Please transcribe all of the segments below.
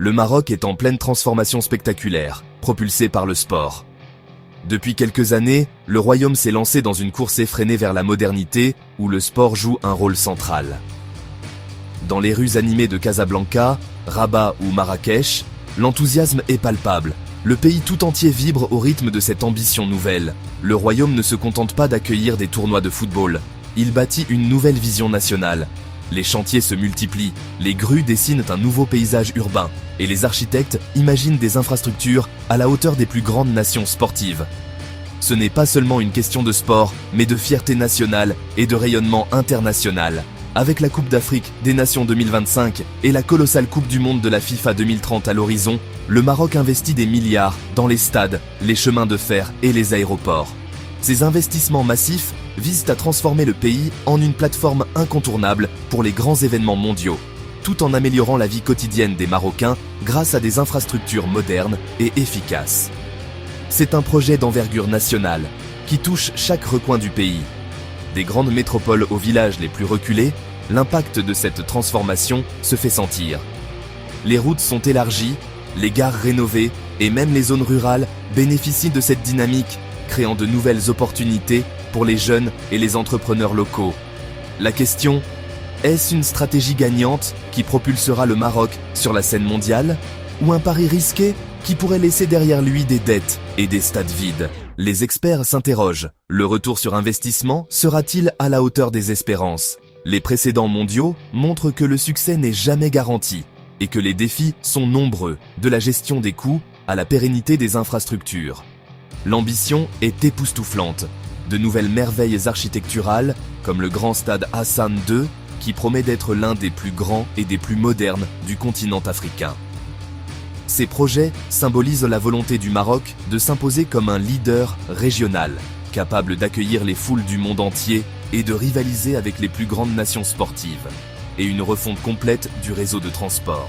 le Maroc est en pleine transformation spectaculaire, propulsé par le sport. Depuis quelques années, le royaume s'est lancé dans une course effrénée vers la modernité, où le sport joue un rôle central. Dans les rues animées de Casablanca, Rabat ou Marrakech, l'enthousiasme est palpable. Le pays tout entier vibre au rythme de cette ambition nouvelle. Le royaume ne se contente pas d'accueillir des tournois de football. Il bâtit une nouvelle vision nationale. Les chantiers se multiplient, les grues dessinent un nouveau paysage urbain, et les architectes imaginent des infrastructures à la hauteur des plus grandes nations sportives. Ce n'est pas seulement une question de sport, mais de fierté nationale et de rayonnement international. Avec la Coupe d'Afrique des Nations 2025 et la colossale Coupe du Monde de la FIFA 2030 à l'horizon, le Maroc investit des milliards dans les stades, les chemins de fer et les aéroports. Ces investissements massifs visent à transformer le pays en une plateforme incontournable pour les grands événements mondiaux, tout en améliorant la vie quotidienne des Marocains grâce à des infrastructures modernes et efficaces. C'est un projet d'envergure nationale qui touche chaque recoin du pays. Des grandes métropoles aux villages les plus reculés, l'impact de cette transformation se fait sentir. Les routes sont élargies, les gares rénovées et même les zones rurales bénéficient de cette dynamique, créant de nouvelles opportunités pour les jeunes et les entrepreneurs locaux. La question, est-ce une stratégie gagnante qui propulsera le Maroc sur la scène mondiale ou un pari risqué qui pourrait laisser derrière lui des dettes et des stades vides? Les experts s'interrogent. Le retour sur investissement sera-t-il à la hauteur des espérances? Les précédents mondiaux montrent que le succès n'est jamais garanti et que les défis sont nombreux, de la gestion des coûts à la pérennité des infrastructures. L'ambition est époustouflante. De nouvelles merveilles architecturales, comme le grand stade Hassan II, qui promet d'être l'un des plus grands et des plus modernes du continent africain. Ces projets symbolisent la volonté du Maroc de s'imposer comme un leader régional, capable d'accueillir les foules du monde entier et de rivaliser avec les plus grandes nations sportives, et une refonte complète du réseau de transport.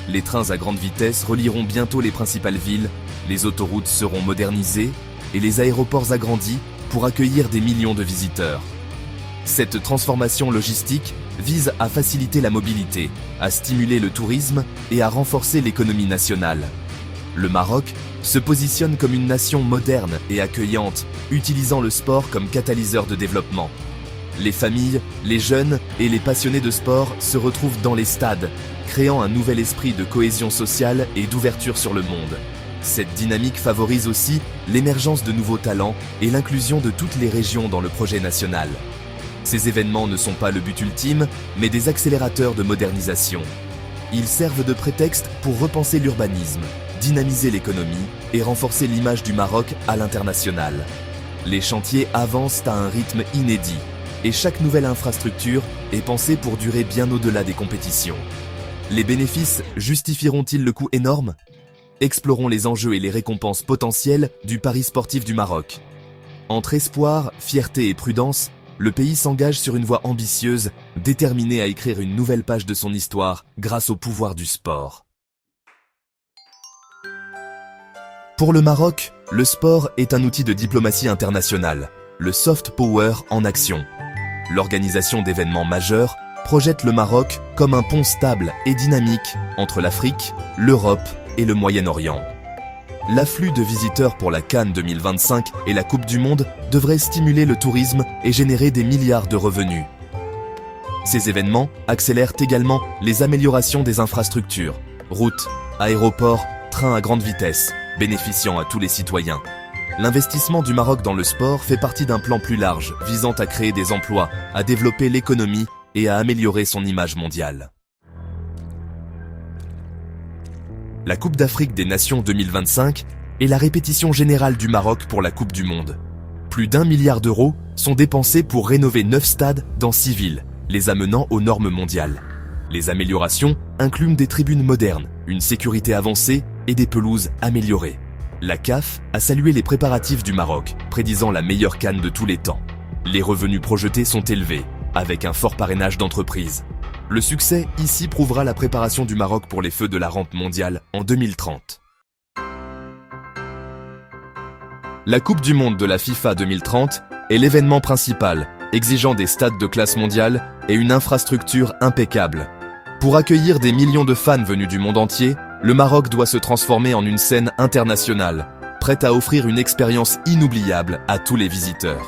Les trains à grande vitesse relieront bientôt les principales villes, les autoroutes seront modernisées et les aéroports agrandis pour accueillir des millions de visiteurs. Cette transformation logistique vise à faciliter la mobilité, à stimuler le tourisme et à renforcer l'économie nationale. Le Maroc se positionne comme une nation moderne et accueillante, utilisant le sport comme catalyseur de développement. Les familles, les jeunes et les passionnés de sport se retrouvent dans les stades, créant un nouvel esprit de cohésion sociale et d'ouverture sur le monde. Cette dynamique favorise aussi l'émergence de nouveaux talents et l'inclusion de toutes les régions dans le projet national. Ces événements ne sont pas le but ultime, mais des accélérateurs de modernisation. Ils servent de prétexte pour repenser l'urbanisme, dynamiser l'économie et renforcer l'image du Maroc à l'international. Les chantiers avancent à un rythme inédit et chaque nouvelle infrastructure est pensée pour durer bien au-delà des compétitions. Les bénéfices justifieront-ils le coût énorme ? Explorons les enjeux et les récompenses potentielles du pari sportif du Maroc. Entre espoir, fierté et prudence, le pays s'engage sur une voie ambitieuse, déterminé à écrire une nouvelle page de son histoire grâce au pouvoir du sport. Pour le Maroc, le sport est un outil de diplomatie internationale, le soft power en action. L'organisation d'événements majeurs projette le Maroc comme un pont stable et dynamique entre l'Afrique, l'Europe et le Moyen-Orient. L'afflux de visiteurs pour la CAN 2025 et la Coupe du Monde devrait stimuler le tourisme et générer des milliards de revenus. Ces événements accélèrent également les améliorations des infrastructures, routes, aéroports, trains à grande vitesse, bénéficiant à tous les citoyens. L'investissement du Maroc dans le sport fait partie d'un plan plus large visant à créer des emplois, à développer l'économie et à améliorer son image mondiale. La Coupe d'Afrique des Nations 2025 est la répétition générale du Maroc pour la Coupe du Monde. Plus d'1 milliard d'euros sont dépensés pour rénover 9 stades dans 6 villes, les amenant aux normes mondiales. Les améliorations incluent des tribunes modernes, une sécurité avancée et des pelouses améliorées. La CAF a salué les préparatifs du Maroc, prédisant la meilleure CAN de tous les temps. Les revenus projetés sont élevés, avec un fort parrainage d'entreprises. Le succès ici prouvera la préparation du Maroc pour les feux de la rampe mondiale en 2030. La Coupe du Monde de la FIFA 2030 est l'événement principal, exigeant des stades de classe mondiale et une infrastructure impeccable. Pour accueillir des millions de fans venus du monde entier, le Maroc doit se transformer en une scène internationale, prête à offrir une expérience inoubliable à tous les visiteurs.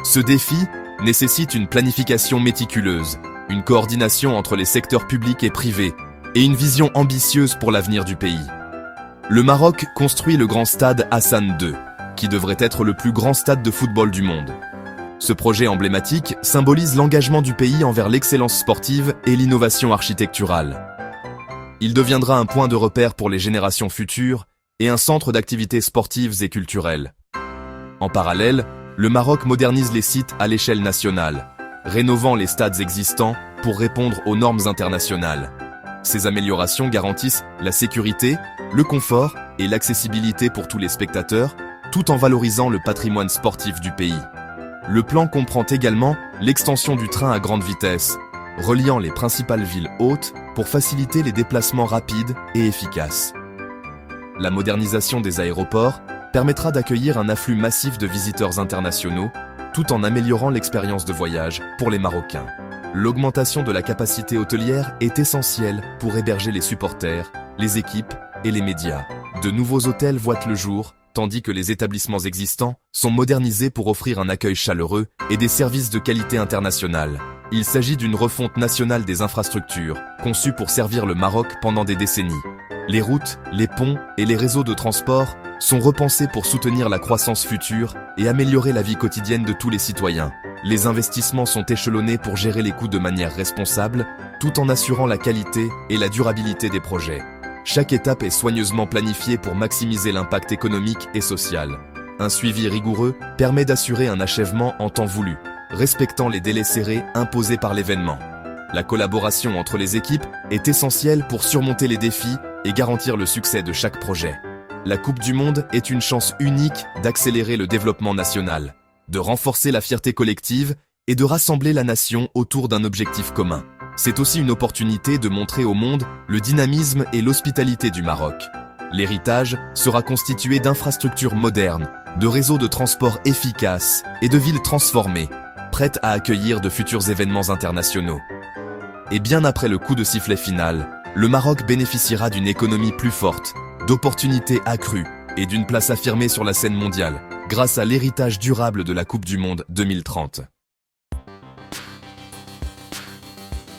Ce défi nécessite une planification méticuleuse, une coordination entre les secteurs publics et privés, et une vision ambitieuse pour l'avenir du pays. Le Maroc construit le grand stade Hassan II, qui devrait être le plus grand stade de football du monde. Ce projet emblématique symbolise l'engagement du pays envers l'excellence sportive et l'innovation architecturale. Il deviendra un point de repère pour les générations futures et un centre d'activités sportives et culturelles. En parallèle, le Maroc modernise les sites à l'échelle nationale, rénovant les stades existants pour répondre aux normes internationales. Ces améliorations garantissent la sécurité, le confort et l'accessibilité pour tous les spectateurs, tout en valorisant le patrimoine sportif du pays. Le plan comprend également l'extension du train à grande vitesse, reliant les principales villes hôtes pour faciliter les déplacements rapides et efficaces. La modernisation des aéroports permettra d'accueillir un afflux massif de visiteurs internationaux, tout en améliorant l'expérience de voyage pour les Marocains. L'augmentation de la capacité hôtelière est essentielle pour héberger les supporters, les équipes et les médias. De nouveaux hôtels voient le jour, tandis que les établissements existants sont modernisés pour offrir un accueil chaleureux et des services de qualité internationale. Il s'agit d'une refonte nationale des infrastructures, conçue pour servir le Maroc pendant des décennies. Les routes, les ponts et les réseaux de transport sont repensés pour soutenir la croissance future et améliorer la vie quotidienne de tous les citoyens. Les investissements sont échelonnés pour gérer les coûts de manière responsable, tout en assurant la qualité et la durabilité des projets. Chaque étape est soigneusement planifiée pour maximiser l'impact économique et social. Un suivi rigoureux permet d'assurer un achèvement en temps voulu, respectant les délais serrés imposés par l'événement. La collaboration entre les équipes est essentielle pour surmonter les défis et garantir le succès de chaque projet. La Coupe du Monde est une chance unique d'accélérer le développement national, de renforcer la fierté collective et de rassembler la nation autour d'un objectif commun. C'est aussi une opportunité de montrer au monde le dynamisme et l'hospitalité du Maroc. L'héritage sera constitué d'infrastructures modernes, de réseaux de transport efficaces et de villes transformées, prêtes à accueillir de futurs événements internationaux. Et bien après le coup de sifflet final, le Maroc bénéficiera d'une économie plus forte, d'opportunités accrues et d'une place affirmée sur la scène mondiale, grâce à l'héritage durable de la Coupe du Monde 2030.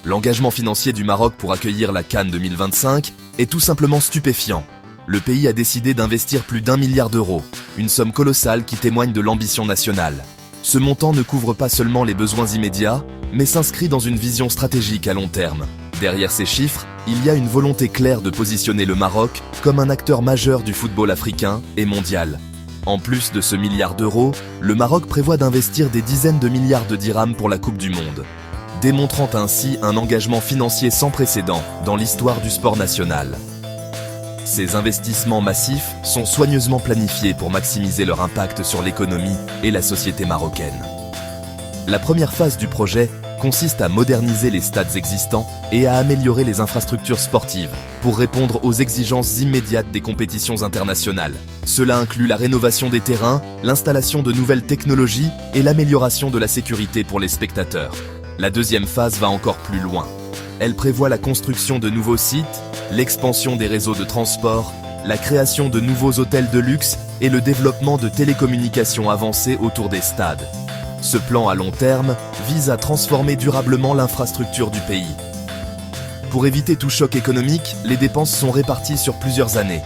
L'engagement financier du Maroc pour accueillir la CAN 2025 est tout simplement stupéfiant. Le pays a décidé d'investir plus d'1 milliard d'euros, une somme colossale qui témoigne de l'ambition nationale. Ce montant ne couvre pas seulement les besoins immédiats, mais s'inscrit dans une vision stratégique à long terme. Derrière ces chiffres, il y a une volonté claire de positionner le Maroc comme un acteur majeur du football africain et mondial. En plus de ce milliard d'euros, le Maroc prévoit d'investir des dizaines de milliards de dirhams pour la Coupe du Monde, démontrant ainsi un engagement financier sans précédent dans l'histoire du sport national. Ces investissements massifs sont soigneusement planifiés pour maximiser leur impact sur l'économie et la société marocaine. La première phase du projet consiste à moderniser les stades existants et à améliorer les infrastructures sportives pour répondre aux exigences immédiates des compétitions internationales. Cela inclut la rénovation des terrains, l'installation de nouvelles technologies et l'amélioration de la sécurité pour les spectateurs. La deuxième phase va encore plus loin. Elle prévoit la construction de nouveaux sites, l'expansion des réseaux de transport, la création de nouveaux hôtels de luxe et le développement de télécommunications avancées autour des stades. Ce plan à long terme vise à transformer durablement l'infrastructure du pays. Pour éviter tout choc économique, les dépenses sont réparties sur plusieurs années.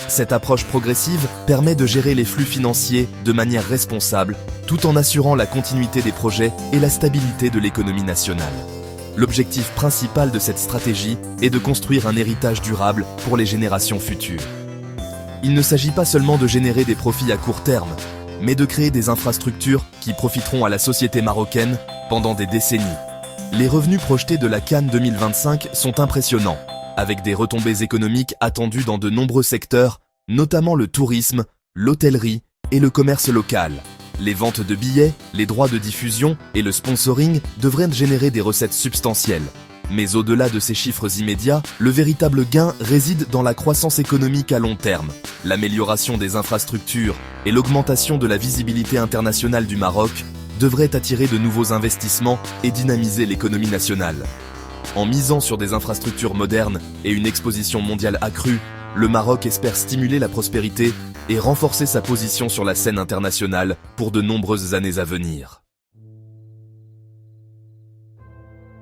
Cette approche progressive permet de gérer les flux financiers de manière responsable, tout en assurant la continuité des projets et la stabilité de l'économie nationale. L'objectif principal de cette stratégie est de construire un héritage durable pour les générations futures. Il ne s'agit pas seulement de générer des profits à court terme, mais de créer des infrastructures qui profiteront à la société marocaine pendant des décennies. Les revenus projetés de la CAN 2025 sont impressionnants, avec des retombées économiques attendues dans de nombreux secteurs, notamment le tourisme, l'hôtellerie et le commerce local. Les ventes de billets, les droits de diffusion et le sponsoring devraient générer des recettes substantielles. Mais au-delà de ces chiffres immédiats, le véritable gain réside dans la croissance économique à long terme, l'amélioration des infrastructures et l'augmentation de la visibilité internationale du Maroc devraient attirer de nouveaux investissements et dynamiser l'économie nationale. En misant sur des infrastructures modernes et une exposition mondiale accrue, le Maroc espère stimuler la prospérité et renforcer sa position sur la scène internationale pour de nombreuses années à venir.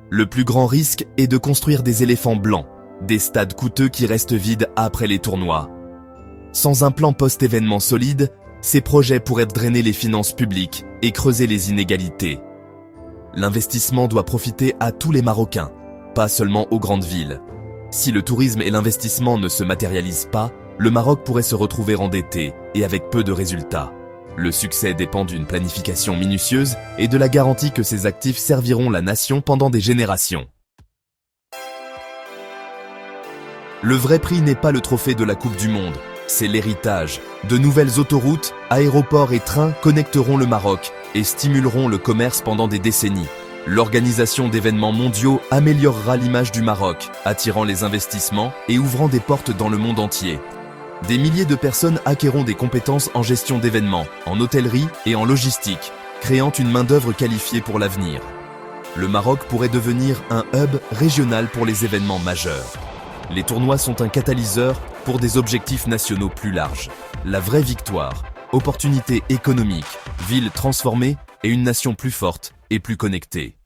Le plus grand risque est de construire des éléphants blancs, des stades coûteux qui restent vides après les tournois. Sans un plan post-événement solide, ces projets pourraient drainer les finances publiques et creuser les inégalités. L'investissement doit profiter à tous les Marocains, pas seulement aux grandes villes. Si le tourisme et l'investissement ne se matérialisent pas, le Maroc pourrait se retrouver endetté et avec peu de résultats. Le succès dépend d'une planification minutieuse et de la garantie que ces actifs serviront la nation pendant des générations. Le vrai prix n'est pas le trophée de la Coupe du Monde, c'est l'héritage. De nouvelles autoroutes, aéroports et trains connecteront le Maroc et stimuleront le commerce pendant des décennies. L'organisation d'événements mondiaux améliorera l'image du Maroc, attirant les investissements et ouvrant des portes dans le monde entier. Des milliers de personnes acquerront des compétences en gestion d'événements, en hôtellerie et en logistique, créant une main-d'œuvre qualifiée pour l'avenir. Le Maroc pourrait devenir un hub régional pour les événements majeurs. Les tournois sont un catalyseur pour des objectifs nationaux plus larges. La vraie victoire, opportunités économiques, villes transformées et une nation plus forte et plus connectée.